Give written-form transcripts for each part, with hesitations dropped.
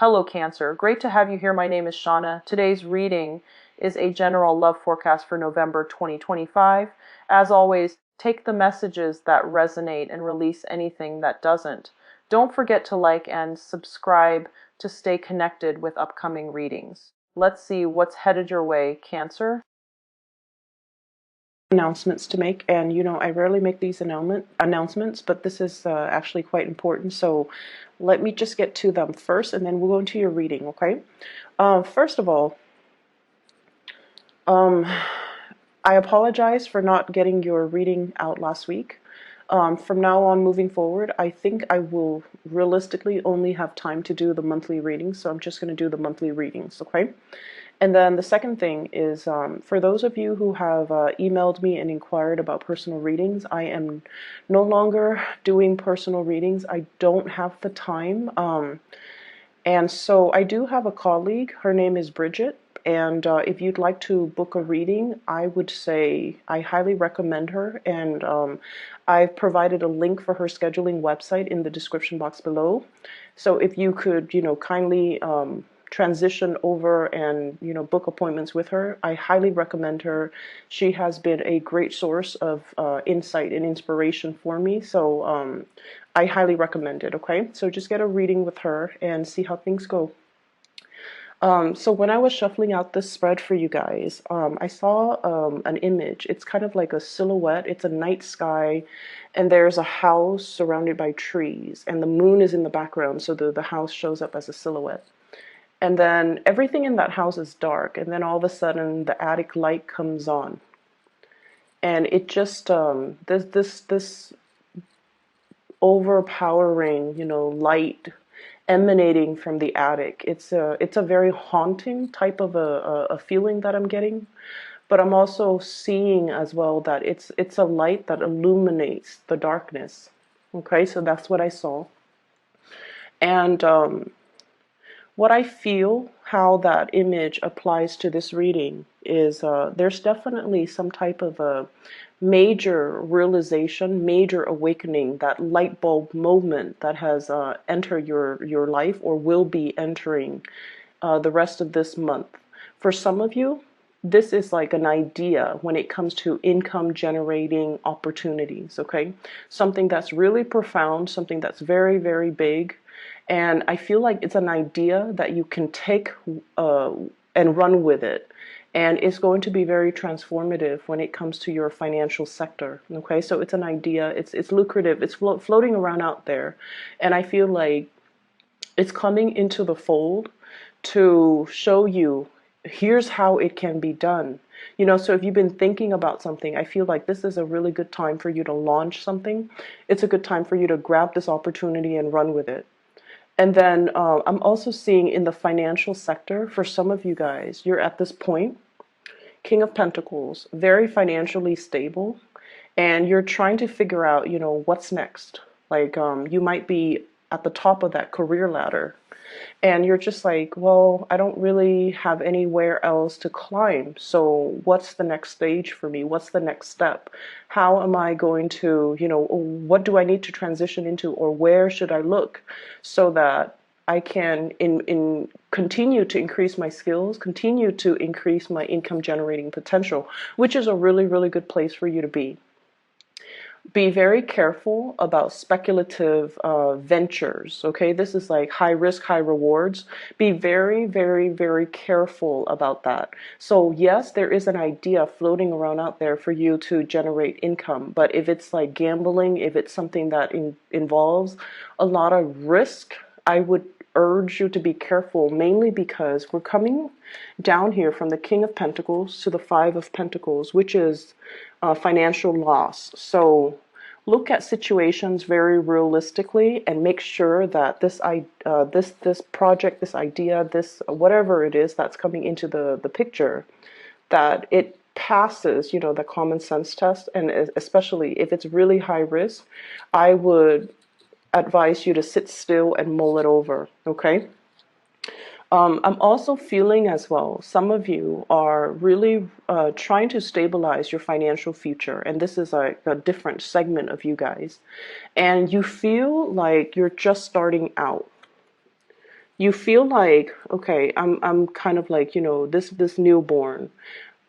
Hello Cancer, great to have you here. My name is Shauna. Today's reading is a general love forecast for November 2025. As always, take the messages that resonate and release anything that doesn't. Don't forget to like and subscribe to stay connected with upcoming readings. Let's see what's headed your way, Cancer. Announcements to make, and I rarely make these announcements, but this is actually quite important, so let me just get to them first and then we'll go into your reading. Okay, first of all, I apologize for not getting your reading out last week. From now on moving forward, I think I will realistically only have time to do the monthly readings, so I'm just going to do the monthly readings. Okay. And then the second thing is, for those of you who have emailed me and inquired about personal readings, I am no longer doing personal readings. I don't have the time. And so I do have a colleague. Her name is Bridget. And if you'd like to book a reading, I would say I highly recommend her. And I've provided a link for her scheduling website in the description box below. So if you could, kindly transition over and book appointments with her, I highly recommend her. She has been a great source of insight and inspiration for me, so I highly recommend it. Okay, so just get a reading with her and see how things go. So when I was shuffling out this spread for you guys, I saw an image. It's kind of like a silhouette. It's a night sky, and there's a house surrounded by trees, and the moon is in the background, so the house shows up as a silhouette. And then everything in that house is dark, and then all of a sudden the attic light comes on, and it just this overpowering light emanating from the attic. It's a very haunting type of a feeling that I'm getting, but I'm also seeing as well that it's a light that illuminates the darkness. Okay, so that's what I saw. And what I feel, how that image applies to this reading is there's definitely some type of a major realization, major awakening, that light bulb moment that has entered your life or will be entering the rest of this month. For some of you, this is like an idea when it comes to income generating opportunities, okay? Something that's really profound, something that's very, very big. And I feel like it's an idea that you can take and run with it. And it's going to be very transformative when it comes to your financial sector. Okay, so it's an idea, it's lucrative, it's floating around out there. And I feel like it's coming into the fold to show you, here's how it can be done. So if you've been thinking about something, I feel like this is a really good time for you to launch something. It's a good time for you to grab this opportunity and run with it. And then I'm also seeing in the financial sector, for some of you guys, you're at this point, King of Pentacles, very financially stable, and you're trying to figure out, what's next. Like you might be at the top of that career ladder, and you're just like, well, I don't really have anywhere else to climb. So what's the next stage for me? What's the next step? How am I going to, what do I need to transition into, or where should I look so that I can continue to increase my skills, continue to increase my income generating potential, which is a really, really good place for you to be. Be very careful about speculative ventures, okay? This is like high risk, high rewards. Be very, very, very careful about that. So yes, there is an idea floating around out there for you to generate income, but if it's like gambling, if it's something that involves a lot of risk, I would urge you to be careful, mainly because we're coming down here from the King of Pentacles to the Five of Pentacles, which is financial loss. So look at situations very realistically and make sure that this project, this idea, this whatever it is that's coming into the picture, that it passes, the common sense test. And especially if it's really high risk, I would advise you to sit still and mull it over, okay? I'm also feeling as well, some of you are really trying to stabilize your financial future, and this is a different segment of you guys, and you feel like you're just starting out. you feel like, okay, I'm kind of like, this newborn.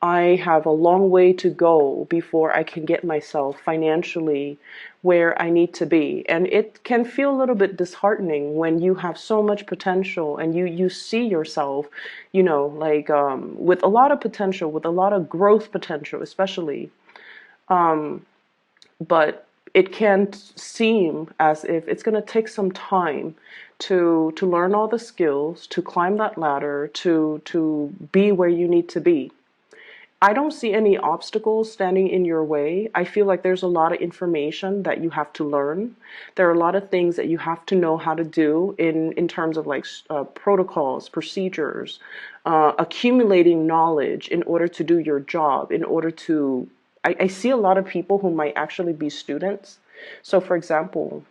I have a long way to go before I can get myself financially where I need to be. And it can feel a little bit disheartening when you have so much potential and you see yourself, like with a lot of potential, with a lot of growth potential, especially. But it can seem as if it's going to take some time to learn all the skills, to climb that ladder, to be where you need to be. I don't see any obstacles standing in your way. I feel like there's a lot of information that you have to learn. There are a lot of things that you have to know how to do in terms of like protocols, procedures, accumulating knowledge in order to do your job, in order to. I see a lot of people who might actually be students. So, for example,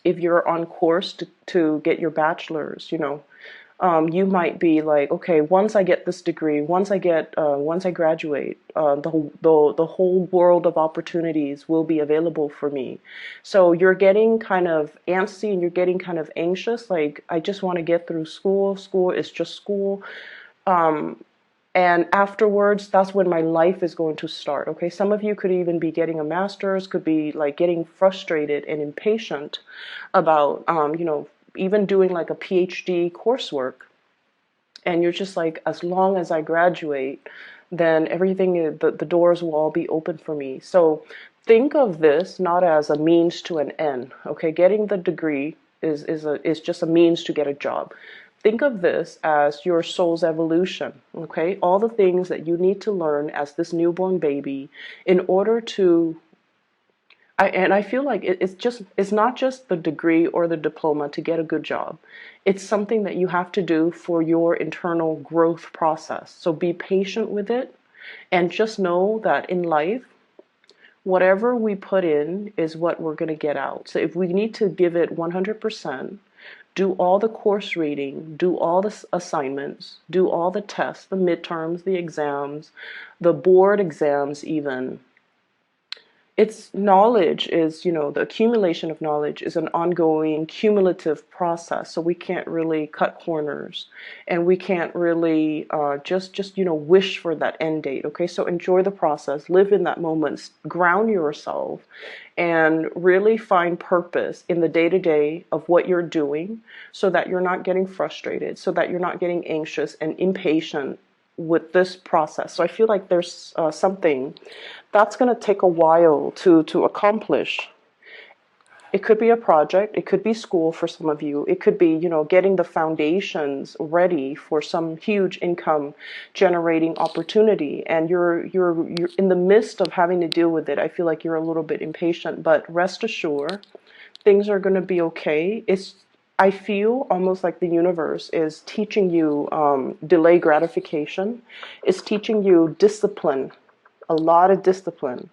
if you're on course to get your bachelor's, you might be like, okay, once I get this degree, once I graduate, the whole world of opportunities will be available for me. So you're getting kind of antsy and you're getting kind of anxious. Like, I just want to get through school. School is just school. And afterwards, that's when my life is going to start. Okay, some of you could even be getting a master's, could be like getting frustrated and impatient about, even doing like a PhD coursework. And you're just like, as long as I graduate, then everything, the doors will all be open for me. So think of this not as a means to an end. Okay, getting the degree is just a means to get a job. Think of this as your soul's evolution, okay? All the things that you need to learn as this newborn baby in order to I feel like it's not just the degree or the diploma to get a good job. It's something that you have to do for your internal growth process. So be patient with it and just know that in life, whatever we put in is what we're going to get out. So if we need to give it 100%, do all the course reading, do all the assignments, do all the tests, the midterms, the exams, the board exams even. It's knowledge is, the accumulation of knowledge is an ongoing cumulative process. So we can't really cut corners and we can't really just wish for that end date. Okay, so enjoy the process, live in that moment, ground yourself, and really find purpose in the day to day of what you're doing so that you're not getting frustrated, so that you're not getting anxious and impatient with this process. So I feel like there's something that's going to take a while to accomplish. It could be a project, it could be school for some of you, it could be, getting the foundations ready for some huge income generating opportunity, and you're in the midst of having to deal with it. I feel like you're a little bit impatient, but rest assured, things are going to be okay. I feel almost like the universe is teaching you delay gratification. It's teaching you discipline, a lot of discipline.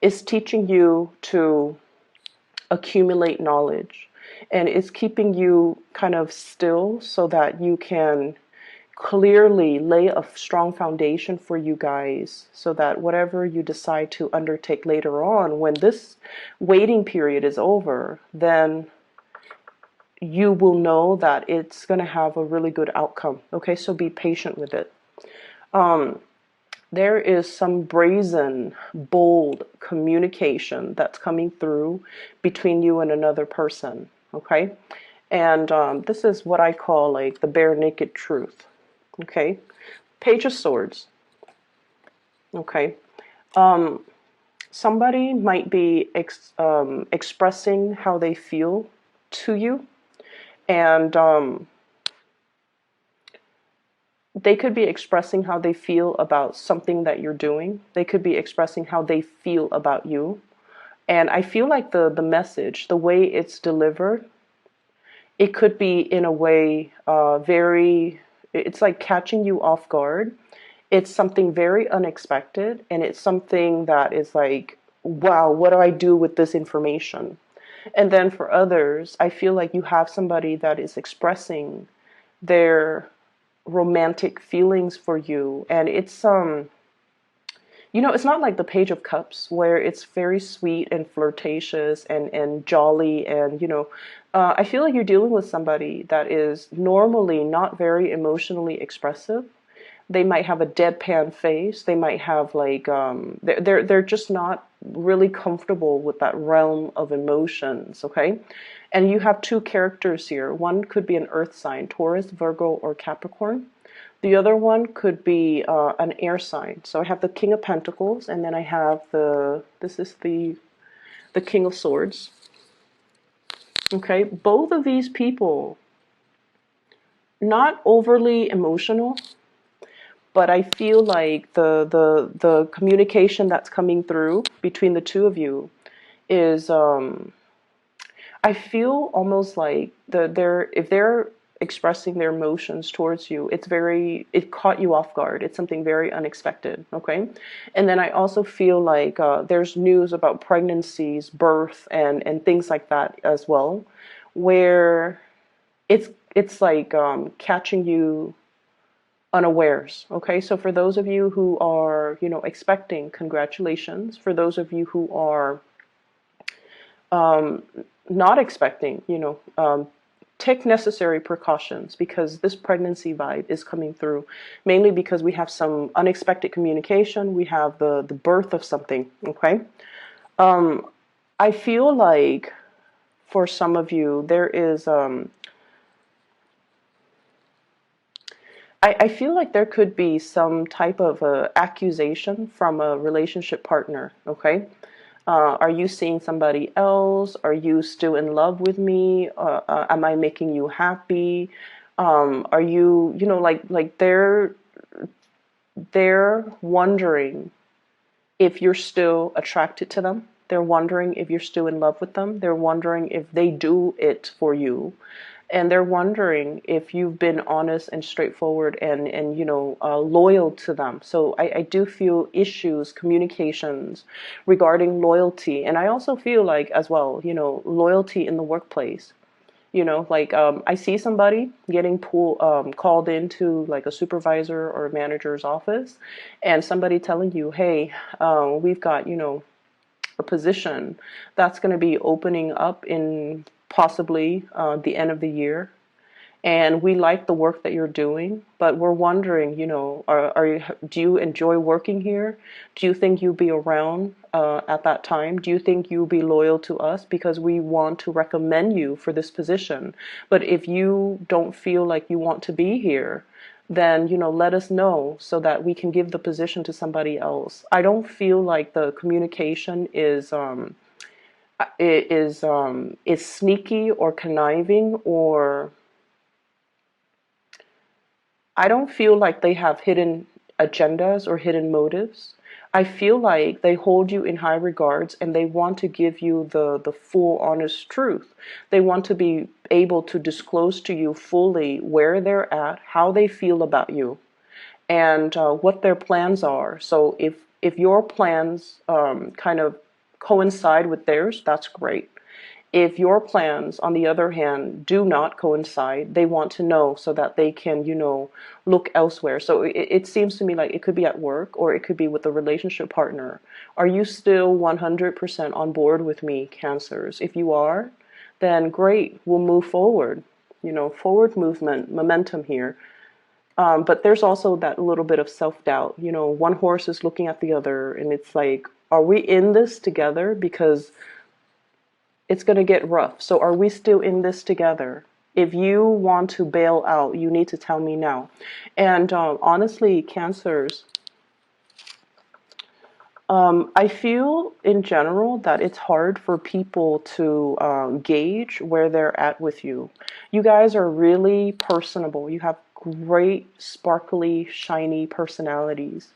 It's teaching you to accumulate knowledge. And it's keeping you kind of still so that you can clearly lay a strong foundation for you guys so that whatever you decide to undertake later on, when this waiting period is over, then you will know that it's going to have a really good outcome. Okay, so be patient with it. There is some brazen, bold communication that's coming through between you and another person. Okay, and this is what I call like the bare naked truth. Okay, Page of Swords. Okay, somebody might be expressing how they feel to you, and they could be expressing how they feel about something that you're doing. They could be expressing how they feel about you. And I feel like the message, the way it's delivered, it could be in a way it's like catching you off guard. It's something very unexpected, and it's something that is like, wow, what do I do with this information? And then for others, I feel like you have somebody that is expressing their romantic feelings for you, and You know, it's not like the Page of Cups where it's very sweet and flirtatious and jolly and, I feel like you're dealing with somebody that is normally not very emotionally expressive. They might have a deadpan face. They might have like they're just not really comfortable with that realm of emotions, okay? And you have two characters here. One could be an earth sign, Taurus, Virgo, or Capricorn. The other one could be an air sign. So I have the King of Pentacles, and then I have this is the King of Swords. Okay, both of these people, not overly emotional, but I feel like the communication that's coming through between the two of you is I feel almost like if they're expressing their emotions towards you, it caught you off guard. It's something very unexpected, okay? And then I also feel like there's news about pregnancies, birth, and things like that as well, where it's like catching you unawares, okay? So for those of you who are, expecting, congratulations. For those of you who are not expecting, take necessary precautions because this pregnancy vibe is coming through mainly because we have some unexpected communication. We have the birth of something, okay? I feel like for some of you, there is, I feel like there could be some type of accusation from a relationship partner, okay? Are you seeing somebody else? Are you still in love with me? Am I making you happy? Are you, like they're wondering if you're still attracted to them. They're wondering if you're still in love with them. They're wondering if they do it for you. And they're wondering if you've been honest and straightforward and loyal to them. So I do feel issues, communications regarding loyalty. And I also feel like as well, loyalty in the workplace. Like I see somebody getting called into like a supervisor or a manager's office, and somebody telling you, hey, we've got, a position that's going to be opening up in possibly the end of the year. And we like the work that you're doing, but we're wondering, do you enjoy working here? Do you think you'll be around at that time? Do you think you'll be loyal to us because we want to recommend you for this position? But if you don't feel like you want to be here, then let us know so that we can give the position to somebody else. I don't feel like the communication is sneaky or conniving, or I don't feel like they have hidden agendas or hidden motives. I feel like they hold you in high regards and they want to give you the full honest truth. They want to be able to disclose to you fully where they're at, how they feel about you, and what their plans are. So if your plans kind of coincide with theirs, that's great. If your plans, on the other hand, do not coincide, they want to know so that they can, look elsewhere. So it seems to me like it could be at work or it could be with a relationship partner. Are you still 100% on board with me, Cancers? If you are, then great, we'll move forward. Forward movement, momentum here. But there's also that little bit of self-doubt. One horse is looking at the other, and it's like, are we in this together? Because it's going to get rough. So are we still in this together? If you want to bail out, you need to tell me now. And honestly, Cancers, I feel in general that it's hard for people to gauge where they're at with you. You guys are really personable. You have great, sparkly, shiny personalities.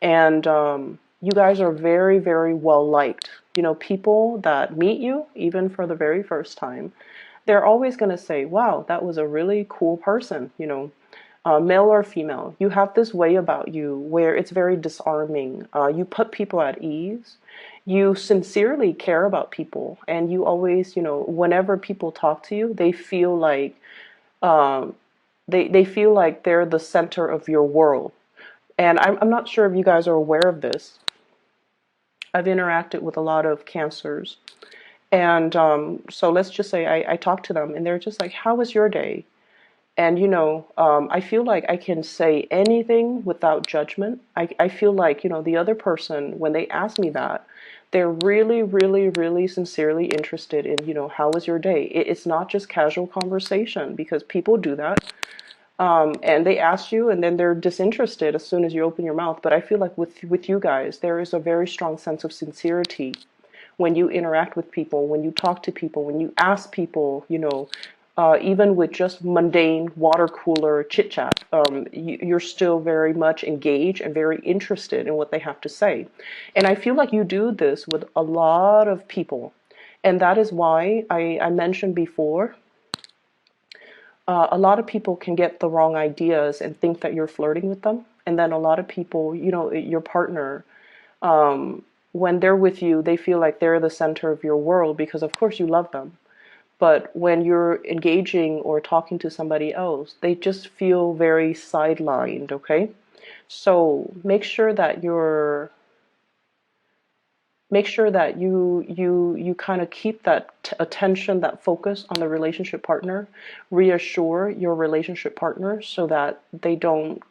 And you guys are very, very well liked. People that meet you, even for the very first time, they're always going to say, wow, that was a really cool person, male or female. You have this way about you where it's very disarming. You put people at ease. You sincerely care about people. And you always, whenever people talk to you, they feel like um, they feel like they're the center of your world. And I'm not sure if you guys are aware of this, I've interacted with a lot of Cancers. And so let's just say I talk to them and they're just like, how was your day? And, I feel like I can say anything without judgment. I feel like, the other person, when they ask me that, they're really, really, really sincerely interested in, how was your day? It's not just casual conversation, because people do that. And they ask you and then they're disinterested as soon as you open your mouth. But I feel like with you guys, there is a very strong sense of sincerity when you interact with people, when you talk to people, when you ask people, even with just mundane water cooler chit chat, you're still very much engaged and very interested in what they have to say. And I feel like you do this with a lot of people. And that is why I mentioned before, a lot of people can get the wrong ideas and think that you're flirting with them. And then a lot of people, your partner, when they're with you, they feel like they're the center of your world because, of course, you love them. But when you're engaging or talking to somebody else, they just feel very sidelined, okay? So make sure that you kind of keep that attention, that focus on the relationship partner. Reassure your relationship partner so that they don't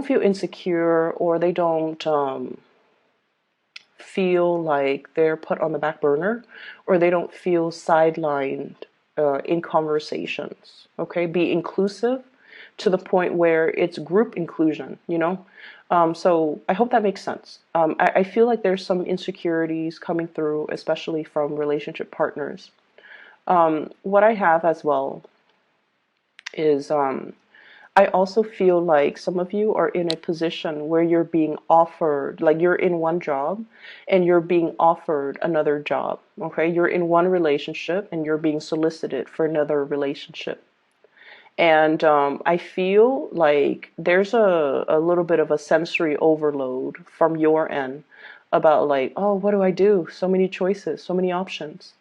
feel insecure, or they don't feel like they're put on the back burner, or they don't feel sidelined in conversations. Okay, be inclusive to the point where it's group inclusion. So I hope that makes sense. I feel like there's some insecurities coming through, especially from relationship partners. What I have as well is I also feel like some of you are in a position where you're being offered, like you're in one job and you're being offered another job. Okay, you're in one relationship and you're being solicited for another relationship. And I feel like there's a little bit of a sensory overload from your end about like, oh, what do I do? So many choices, so many options.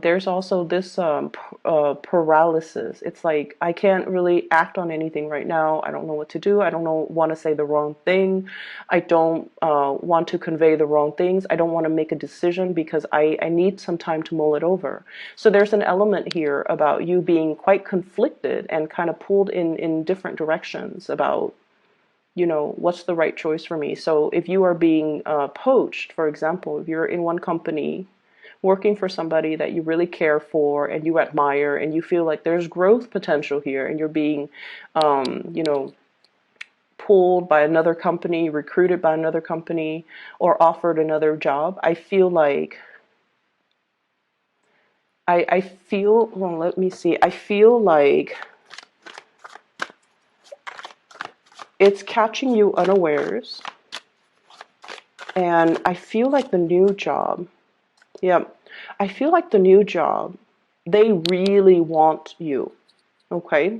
There's also this paralysis. It's like, I can't really act on anything right now. I don't know what to do. I don't want to say the wrong thing. I don't want to convey the wrong things. I don't want to make a decision because I need some time to mull it over. So there's an element here about you being quite conflicted and kind of pulled in different directions about, what's the right choice for me. So if you are being poached, for example, if you're in one company working for somebody that you really care for and you admire and you feel like there's growth potential here, and you're being, pulled by another company, recruited by another company, or offered another job, I feel like, well, let me see, I feel like it's catching you unawares, and I feel like the new job, I feel like the new job, they really want you, okay?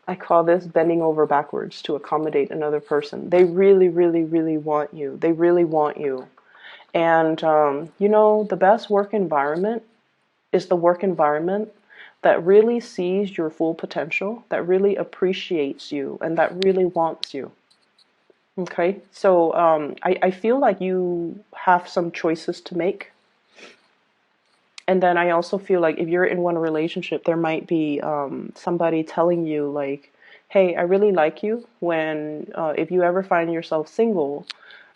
I call this bending over backwards to accommodate another person. They really, really, really want you. They really want you. And, the best work environment is the work environment that really sees your full potential, that really appreciates you, and that really wants you. Okay, so I feel like you have some choices to make. And then I also feel like if you're in one relationship, there might be somebody telling you like, hey, I really like you. When if you ever find yourself single,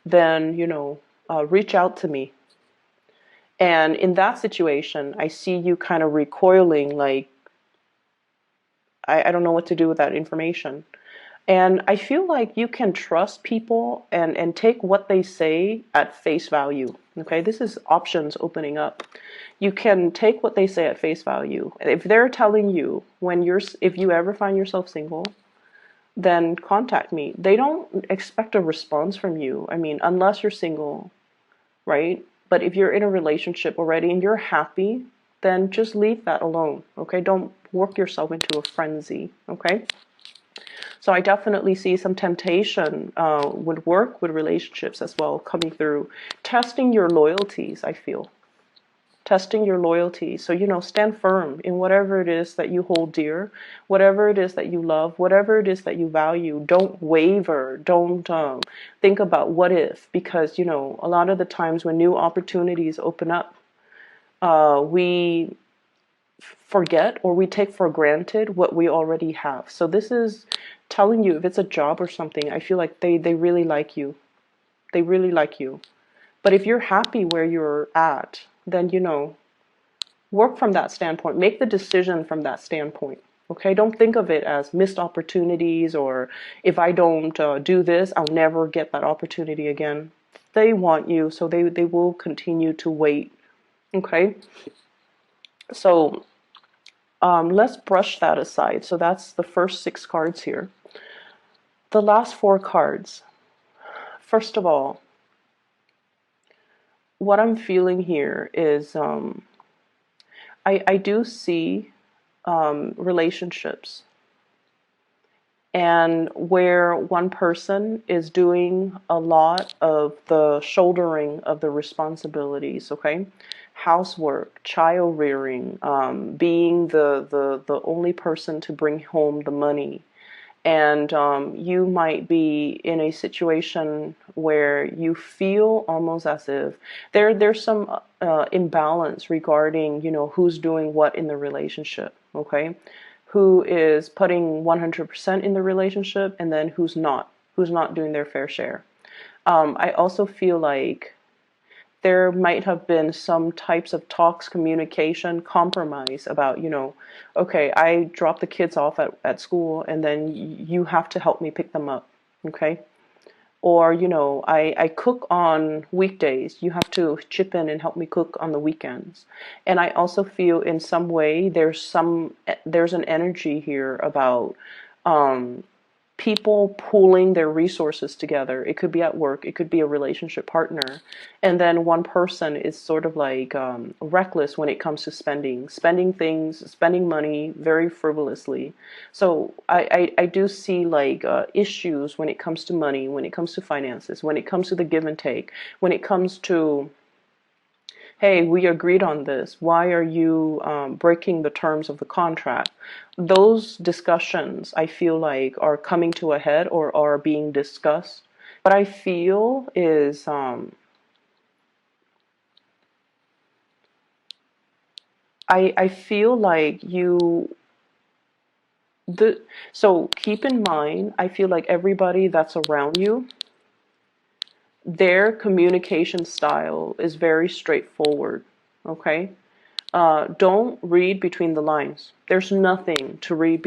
then, reach out to me. And in that situation, I see you kind of recoiling like, I don't know what to do with that information. And I feel like you can trust people and take what they say at face value. Okay, this is options opening up. You can take what they say at face value. If they're telling you if you ever find yourself single, then contact me. They don't expect a response from you. I mean, unless you're single, right? But if you're in a relationship already and you're happy, then just leave that alone. Okay, don't work yourself into a frenzy. Okay. So I definitely see some temptation with work, with relationships as well, coming through. Testing your loyalties, I feel. testing your loyalty. So, stand firm in whatever it is that you hold dear, whatever it is that you love, whatever it is that you value. Don't waver. Don't think about what if, because, a lot of the times when new opportunities open up, we forget or we take for granted what we already have. So this is telling you, if it's a job or something, I feel like they really like you. They really like you. But if you're happy where you're at, then, work from that standpoint. Make the decision from that standpoint. Okay? Don't think of it as missed opportunities, or if I don't do this, I'll never get that opportunity again. They want you, so they will continue to wait. Okay? So let's brush that aside. So that's the first 6 cards here. The last 4 cards. First of all, what I'm feeling here is I do see relationships, and where one person is doing a lot of the shouldering of the responsibilities, okay? Housework, child rearing, being the only person to bring home the money. And you might be in a situation where you feel almost as if there's some imbalance regarding, who's doing what in the relationship, okay? Who is putting 100% in the relationship, and then who's not doing their fair share. I also feel like there might have been some types of talks, communication, compromise about, okay, I drop the kids off at school, and then you have to help me pick them up, okay? Or, I cook on weekdays. You have to chip in and help me cook on the weekends. And I also feel in some way there's an energy here about people pooling their resources together. It could be at work, it could be a relationship partner, and then one person is sort of like reckless when it comes to spending money very frivolously. So I do see like issues when it comes to money, when it comes to finances, when it comes to the give and take, when it comes to, hey, we agreed on this. Why are you breaking the terms of the contract? Those discussions, I feel like, are coming to a head or are being discussed. What I feel is I feel like so keep in mind, I feel like everybody that's around you, their communication style is very straightforward, okay? Don't read between the lines. There's nothing to read between